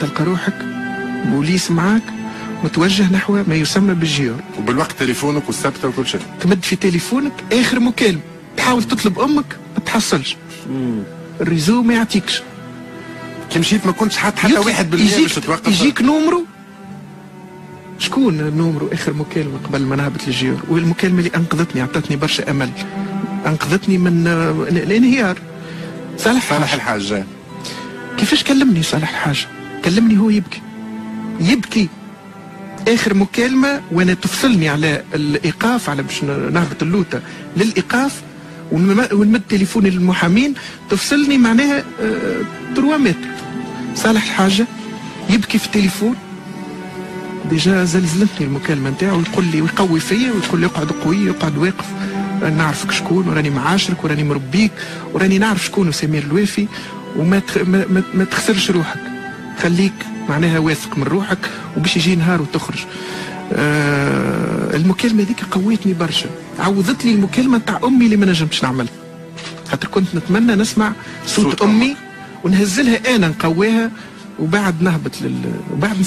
تلقى روحك بوليس معاك متوجه نحو ما يسمى بالجيور، وبالوقت تليفونك والثابته وكل شيء. تمد في تليفونك اخر مكالمه، تحاول تطلب امك ما تحصلش، الريزو ما يعطيكش. كي مشيت ما كنتش حتى 1% باش تتوقف. يجيك نومرو، شكون النومرو اخر مكالمه قبل ما نهبط للجيور، والمكالمه اللي انقذتني اعطتني برشا امل، انقذتني من الانهيار. صالح الحاج. كيفاش كلمني صالح الحاج؟ كلمني هو يبكي اخر مكالمه وانا تفصلني على الايقاف، على باش نهبط اللوطه للايقاف ونمد تليفوني للمحامين، تفصلني معناها 3 متر. صالح الحاجه يبكي في التليفون، ديجا زلزلتني المكالمه نتاعو، يقول لي ويقوي فيا ويقول لي اقعد قوي، اقعد واقف، راني نعرفك شكون وراني معاشرك وراني مربيك وراني نعرف شكون سمير الوافي، وما ما تخسرش روحك، خليك معناها واثق من روحك وباش يجي نهار وتخرج. المكالمه هذيك قويتني برشا، عوضت لي المكالمه تاع امي اللي ما نجمتش نعملها، خاطر كنت نتمنى نسمع صوت امي ونهزلها انا نقويها، وبعد نهبط وبعد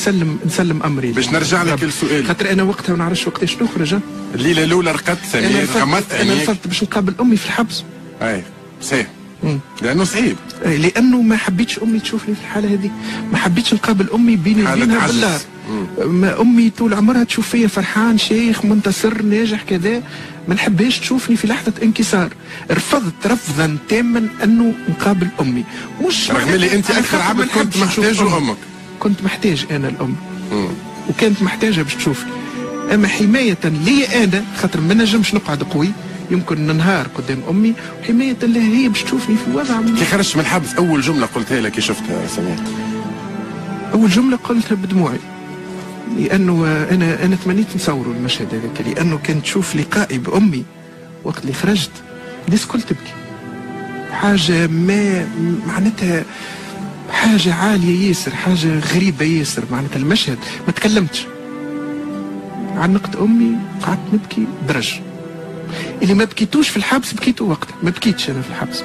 نسلم امري. باش نرجع لك السؤال، خاطر انا وقتها ما نعرفش وقتاش نخرج. الليله الاولى رقدت سمير، غمضت انا رفضت باش نقابل امي في الحبس. اي صحيح، لانه صعيب، لانه ما حبيتش امي تشوفني في الحاله هذه، ما حبيتش نقابل امي بيني وبينها بالله. امي طول عمرها تشوف فيا فرحان شيخ منتصر ناجح كذا، ما نحبهاش تشوفني في لحظه انكسار. رفضت رفضا تاما انه نقابل امي، مش رغم اللي انت اكثر عبد كنت محتاجه امك. كنت محتاج انا الام، وكانت محتاجه باش تشوفني، اما حمايه لي انا خاطر ما نجمش نقعد قوي، يمكن ننهار قدام امي، وحمايه لها هي باش تشوفني في وضع. كي خرجت من الحبس اول جمله قلتها لها كي شفتها سمير؟ اول جمله قلتها بدموعي، لانه انا تمنيت نصوروا المشهد هذاك، لانه كانت تشوف لقائي بامي وقت اللي خرجت الناس الكل تبكي، حاجه ما معناتها حاجه عاليه ياسر، حاجه غريبه ياسر، معناتها المشهد ما تكلمتش، عنقت امي قعدت نبكي درج. اللي ما بكيتوش في الحبس بكيتو وقتها، ما بكيتش انا في الحبس،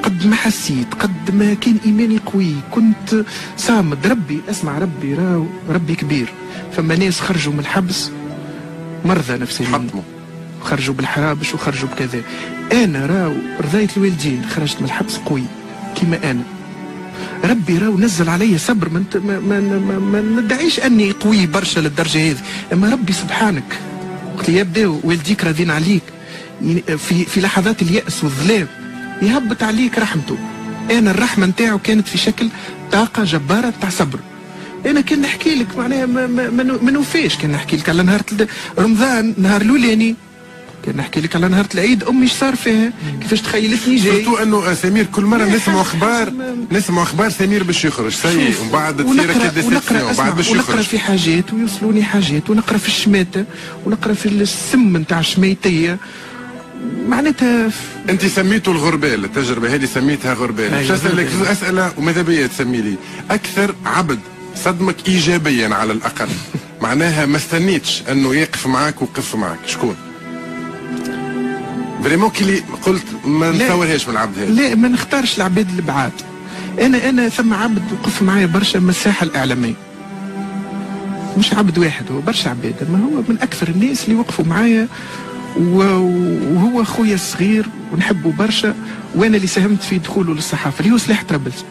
قد ما حسيت، قد ما كان ايماني قوي، كنت صامد. ربي اسمع، ربي راهو ربي كبير. فما ناس خرجوا من الحبس مرضى نفسيين، خرجوا بالحرابش وخرجوا بكذا، انا راهو رضيت الوالدين، خرجت من الحبس قوي كيما انا. ربي راهو نزل علي صبر، ما ندعيش اني قوي برشا للدرجه هذه، اما ربي سبحانك وقت يبداو والديك راضين عليك في لحظات اليأس والظلام يهبط عليك رحمته. انا الرحمه نتاعو كانت في شكل طاقه جباره تاع صبر. انا كان نحكي لك معناها ما نوفاش، كان نحكي لك على نهار رمضان، نهار الاولاني، كان نحكي لك على نهار العيد امي ايش صار فيها، كيفاش تخيلتني جاي. سورتو انه سمير كل مره نسمعوا اخبار سمير باش يخرج سيء، ومن بعد تصير ديسيبسيون، وبعد باش يخرج. ونقرا في حاجات ويوصلوني حاجات، ونقرا في الشماته، ونقرا في السم نتاع الشميتيه، معناتها انت سميته الغربال، التجربه هذه سميتها غربال. باش اسالك زوج اسئله وماذا بيا تسمي لي اكثر عبد صدمك ايجابيا على الاقل، معناها ما استنيتش انه يقف معاك وقف معاك، شكون؟ فريمون كي قلت ما نتصورهاش من العبد هذا. لا، ما نختارش العباد البعاد. انا ثم عبد وقف معايا برشا من الساحه الاعلاميه، مش عبد واحد، هو برشا عباد، ما هو من اكثر الناس اللي وقفوا معايا، وهو خويا الصغير ونحبه برشا، وانا اللي ساهمت في دخوله للصحافه، اللي هو سلاح طرابلس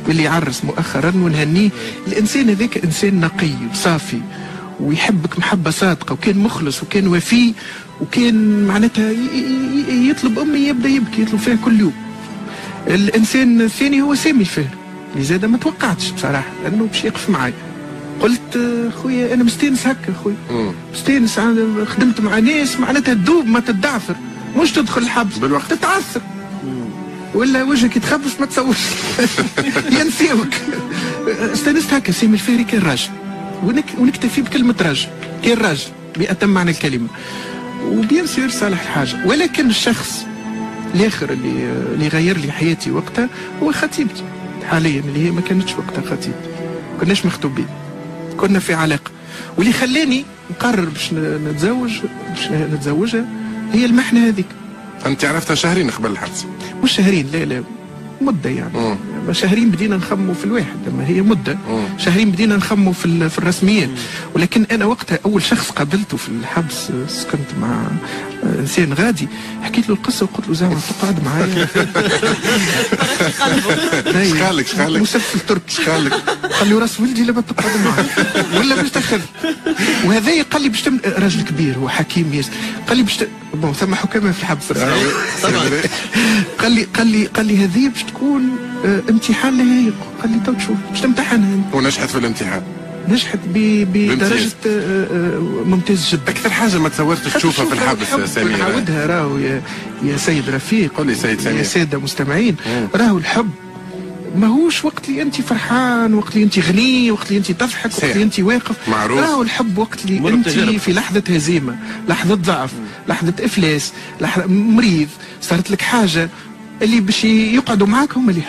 اللي عرس مؤخرا ونهنيه. الانسان هذاك انسان نقي وصافي ويحبك محبه صادقه، وكان مخلص وكان وفي، وكان معناتها يطلب امي يبدا يبكي، يطلب فيها كل يوم. الانسان الثاني هو سامي الفهري، اللي زاد ما توقعتش بصراحه انه باش يقف معي. قلت خويا انا مستانس هكا، خويا مستانس، خدمت مع ناس معناتها تذوب ما تدعفر، مش تدخل الحبس بالوقت تتعثر ولا وجهك يتخبص ما تصورش ينسيوك. استانست هكا. سامي الفهري كان راجل، ونكتفي بكلمه راجل، كان راجل بأتم معنى الكلمه، وبيان سير صالح الحاجه. ولكن الشخص الاخر اللي غير لي حياتي وقتها هو خطيبتي حاليا، اللي هي ما كانتش وقتها خطيبتي، ما كناش مخطوبين، كنا في علاقه، واللي خلاني نقرر باش نتزوجها هي المحنه هذيك. انت عرفتها شهرين قبل الحبس؟ مش شهرين، لا مده يعني شهرين بدينا نخموا في الواحد، لما هي مده شهرين بدينا نخموا في الرسميات. ولكن انا وقتها اول شخص قابلته في الحبس سكنت مع انسان غادي، حكيت له القصه وقلت له زعما تقعد معايا. شخالك مسفل تركي شخالك، قال لي راس ولدي لما تقعد معايا ولا باش تاخذ. وهذا قال لي باش راجل كبير هو حكيم ياسر، قال لي باش بون ثم حكامه في الحبس قال لي هذه باش تكون امتحان نهائي. قال لي تو تشوف باش تمتحن. ونجحت في الامتحان؟ نجحت بدرجة ممتاز جدا. أكثر حاجة ما تصورتش تشوفها في الحبس سمير؟ نعاودها راهو يا سيد رفيق، قل لي سيد سمير، يا سادة مستمعين، راهو الحب ماهوش وقت اللي أنت فرحان، وقت اللي أنت غني، وقت اللي أنت تضحك، وقت اللي أنت واقف. راهو الحب وقت اللي أنت في لحظة هزيمة، لحظة ضعف، لحظة إفلاس، لحظة مريض، صارت لك حاجة، اللي باش يقعدوا معاك هم اللي